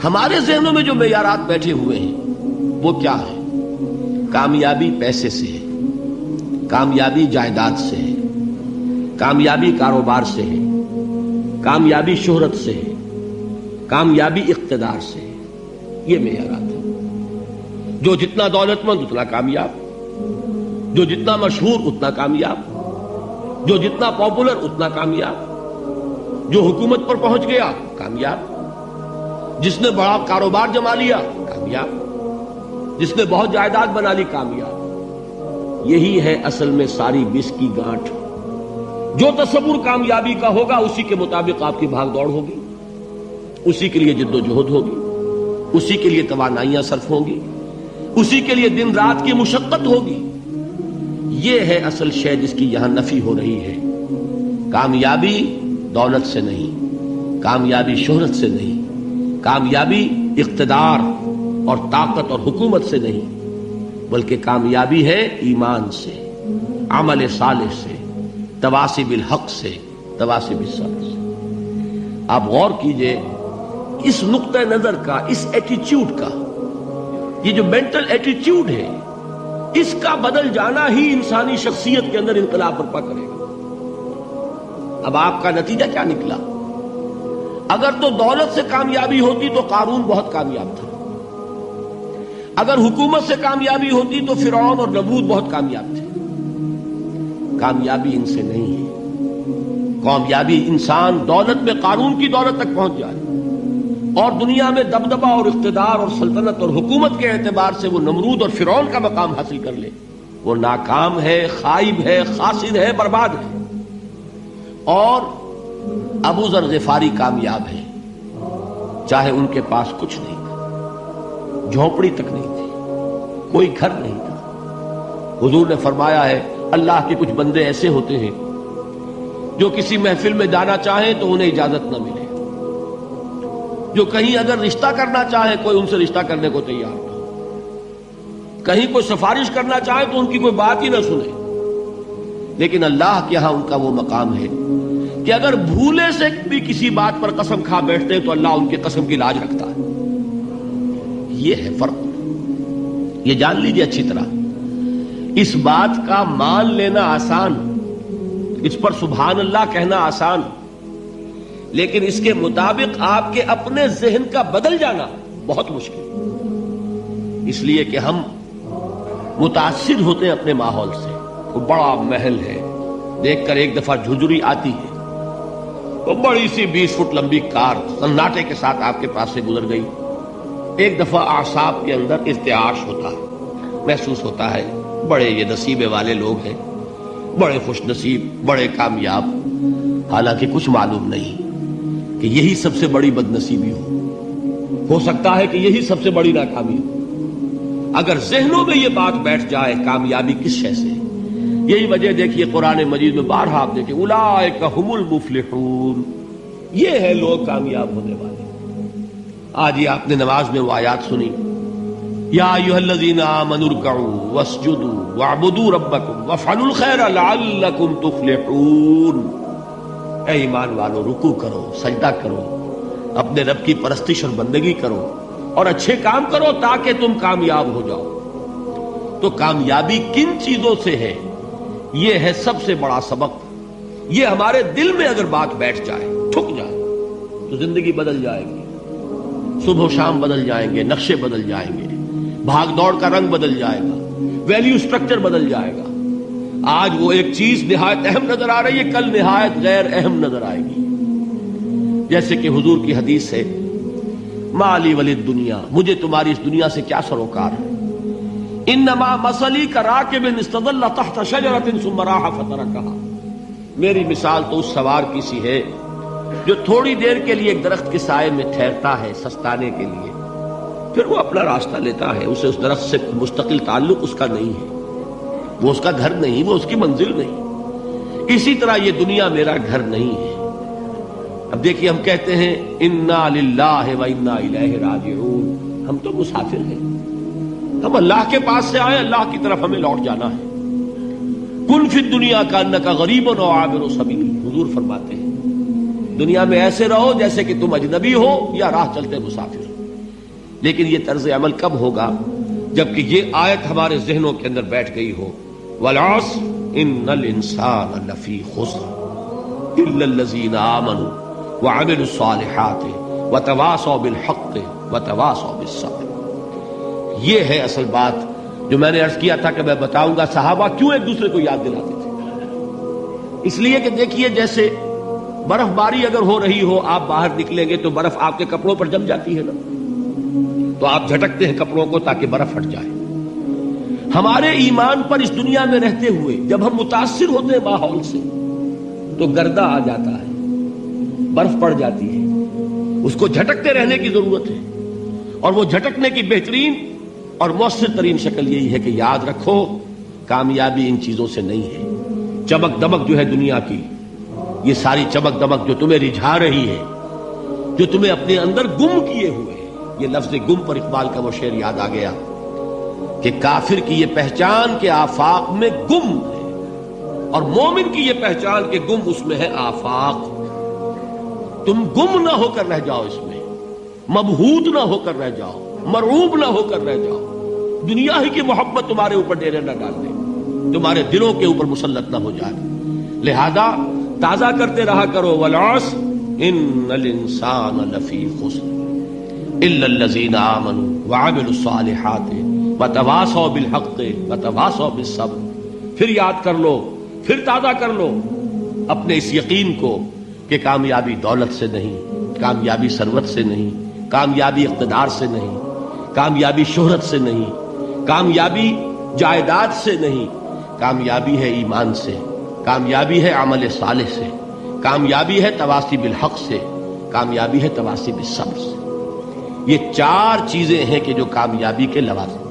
ہمارے ذہنوں میں جو معیارات بیٹھے ہوئے ہیں وہ کیا ہے؟ کامیابی پیسے سے ہے، کامیابی جائیداد سے ہے، کامیابی کاروبار سے ہے، کامیابی شہرت سے ہے، کامیابی اقتدار سے ہے. یہ معیارات ہیں. جو جتنا دولت مند اتنا کامیاب، جو جتنا مشہور اتنا کامیاب، جو جتنا پاپولر اتنا کامیاب، جو حکومت پر پہنچ گیا کامیاب، جس نے بڑا کاروبار جما لیا کامیاب، جس نے بہت جائیداد بنا لی کامیاب. یہی ہے اصل میں ساری بس کی گانٹھ. جو تصور کامیابی کا ہوگا اسی کے مطابق آپ کی بھاگ دوڑ ہوگی، اسی کے لیے جد و جہد ہوگی، اسی کے لیے توانائیاں صرف ہوں گی، اسی کے لیے دن رات کی مشقت ہوگی. یہ ہے اصل شے جس کی یہاں نفی ہو رہی ہے. کامیابی دولت سے نہیں، کامیابی شہرت سے نہیں، کامیابی اقتدار اور طاقت اور حکومت سے نہیں، بلکہ کامیابی ہے ایمان سے، عمل صالح سے، تواصی بالحق سے، تواصی بالصبر سے. آپ غور کیجئے اس نقطہ نظر کا، اس ایٹیچیوڈ کا، یہ جو مینٹل ایٹیچیوڈ ہے اس کا بدل جانا ہی انسانی شخصیت کے اندر انقلاب برپا کرے گا. اب آپ کا نتیجہ کیا نکلا؟ اگر تو دولت سے کامیابی ہوتی تو قارون بہت کامیاب تھا، اگر حکومت سے کامیابی ہوتی تو فرعون اور نمرود بہت کامیاب تھے. کامیابی ان سے نہیں ہے. کامیابی انسان دولت میں قارون کی دولت تک پہنچ جائے اور دنیا میں دبدبہ اور اقتدار اور سلطنت اور حکومت کے اعتبار سے وہ نمرود اور فرعون کا مقام حاصل کر لے، وہ ناکام ہے، خائب ہے، خاسر ہے، برباد ہے. اور ابو ذر غفاری کامیاب ہے، چاہے ان کے پاس کچھ نہیں تھا، جھونپڑی تک نہیں تھی، کوئی گھر نہیں تھا. حضور نے فرمایا ہے اللہ کے کچھ بندے ایسے ہوتے ہیں جو کسی محفل میں جانا چاہیں تو انہیں اجازت نہ ملے، جو کہیں اگر رشتہ کرنا چاہے کوئی ان سے رشتہ کرنے کو تیار نہ، کہیں کوئی سفارش کرنا چاہے تو ان کی کوئی بات ہی نہ سنے. لیکن اللہ کے ہاں ان کا وہ مقام ہے کہ اگر بھولے سے بھی کسی بات پر قسم کھا بیٹھتے ہیں تو اللہ ان کی قسم کی لاج رکھتا ہے. یہ ہے فرق. یہ جان لیجیے اچھی طرح. اس بات کا مان لینا آسان، اس پر سبحان اللہ کہنا آسان، لیکن اس کے مطابق آپ کے اپنے ذہن کا بدل جانا بہت مشکل. اس لیے کہ ہم متاثر ہوتے ہیں اپنے ماحول سے. وہ بڑا محل ہے، دیکھ کر ایک دفعہ جھجری آتی ہے، وہ بڑی سی 20 فٹ لمبی کار سناٹے کے ساتھ آپ کے پاس سے گزر گئی. ایک دفعہ اعصاب کے اندر ارتعاش ہوتا ہے، محسوس ہوتا ہے بڑے یہ نصیبے والے لوگ ہیں، بڑے خوش نصیب، بڑے کامیاب. حالانکہ کچھ معلوم نہیں کہ یہی سب سے بڑی بد نصیبی ہو سکتا ہے کہ یہی سب سے بڑی ناکامی ہو. اگر ذہنوں میں یہ بات بیٹھ جائے کامیابی کس شے سے. یہی وجہ دیکھیے قرآن مجید میں بارہا آپ دیکھیں اولئک هم المفلحون، یہ ہے لوگ کامیاب ہونے والے. آج یہ آپ نے نماز میں وہ آیات سنی، یا ایھا الذین آمنوا ارکعوا واسجدوا واعبدوا ربکم وافعلوا الخیر لعلکم تفلحون. اے ایمان والو، رکوع کرو، سجدہ کرو، اپنے رب کی پرستش اور بندگی کرو اور اچھے کام کرو تاکہ تم کامیاب ہو جاؤ. تو کامیابی کن چیزوں سے ہے؟ یہ ہے سب سے بڑا سبق. یہ ہمارے دل میں اگر بات بیٹھ جائے، ٹھک جائے، تو زندگی بدل جائے گی. صبح و شام بدل جائیں گے، نقشے بدل جائیں گے، بھاگ دوڑ کا رنگ بدل جائے گا، ویلیو سٹرکچر بدل جائے گا. آج وہ ایک چیز نہایت اہم نظر آ رہی ہے، کل نہایت غیر اہم نظر آئے گی. جیسے کہ حضور کی حدیث ہے مالی ولد دنیا، مجھے تمہاری اس دنیا سے کیا سروکار ہے. انما مثلی کراکب استظل تحت شجرۃ ثم راح فترکها، میری مثال تو اس سوار کی سی ہے جو تھوڑی دیر کے لیے ایک درخت کے سائے میں ٹھہرتا ہے سستانے کے لیے، پھر وہ اپنا راستہ لیتا ہے. اسے اس درخت سے مستقل تعلق اس کا نہیں ہے، وہ اس کا گھر نہیں، وہ اس کی منزل نہیں. اسی طرح یہ دنیا میرا گھر نہیں ہے. اب دیکھیے ہم کہتے ہیں انا للہ و انا الیہ راجعون، ہم تو مسافر ہیں، ہم اللہ کے پاس سے آئے، اللہ کی طرف ہمیں لوٹ جانا ہے. کن فی الدنیا کانک غریب و عابر سبیل، حضور فرماتے ہیں دنیا میں ایسے رہو جیسے کہ تم اجنبی ہو یا راہ چلتے مسافر ہو. لیکن یہ طرز عمل کب ہوگا؟ جبکہ یہ آیت ہمارے ذہنوں کے اندر بیٹھ گئی ہو. والعصر ان الانسان لفی خسر الا الذین آمنوا وعملوا الصالحات وتواصوا بالحق وتواصوا بالصبر. یہ ہے اصل بات جو میں نے عرض کیا تھا کہ میں بتاؤں گا صحابہ کیوں ایک دوسرے کو یاد دلاتے تھے. اس لیے کہ دیکھیے جیسے برف باری اگر ہو رہی ہو، آپ باہر نکلیں گے تو برف آپ کے کپڑوں پر جم جاتی ہے نا، تو آپ جھٹکتے ہیں کپڑوں کو تاکہ برف ہٹ جائے. ہمارے ایمان پر اس دنیا میں رہتے ہوئے جب ہم متاثر ہوتے ہیں ماحول سے تو گردہ آ جاتا ہے، برف پڑ جاتی ہے، اس کو جھٹکتے رہنے کی ضرورت ہے. اور وہ جھٹکنے کی بہترین اور مؤثر ترین شکل یہی ہے کہ یاد رکھو کامیابی ان چیزوں سے نہیں ہے. چمک دمک جو ہے دنیا کی، یہ ساری چمک دمک جو تمہیں رجھا رہی ہے، جو تمہیں اپنے اندر گم کیے ہوئے ہے. یہ لفظ گم پر اقبال کا وہ شعر یاد آ گیا کہ کافر کی یہ پہچان کے آفاق میں گم ہے اور مومن کی یہ پہچان کے گم اس میں ہے آفاق. تم گم نہ ہو کر رہ جاؤ، اس میں مبہوت نہ ہو کر رہ جاؤ، مرعوب نہ ہو کر رہ جاؤ. دنیا ہی کی محبت تمہارے اوپر ڈیرے نہ ڈال دے، تمہارے دلوں کے اوپر مسلط نہ ہو جائے. لہذا تازہ کرتے رہا کرو والعصر ان الانسان لفی خسر الا الذین آمنوا وعملوا الصالحات وتواصوا بالحق وتواصوا بالصبر. پھر یاد کر لو، پھر تازہ کر لو اپنے اس یقین کو کہ کامیابی دولت سے نہیں، کامیابی ثروت سے نہیں، کامیابی اقتدار سے نہیں، کامیابی شہرت سے نہیں، کامیابی جائیداد سے نہیں، کامیابی ہے ایمان سے، کامیابی ہے عمل صالح سے، کامیابی ہے تواصی بالحق سے، کامیابی ہے تواصی بالصبر سے. یہ چار چیزیں ہیں کہ جو کامیابی کے لوازم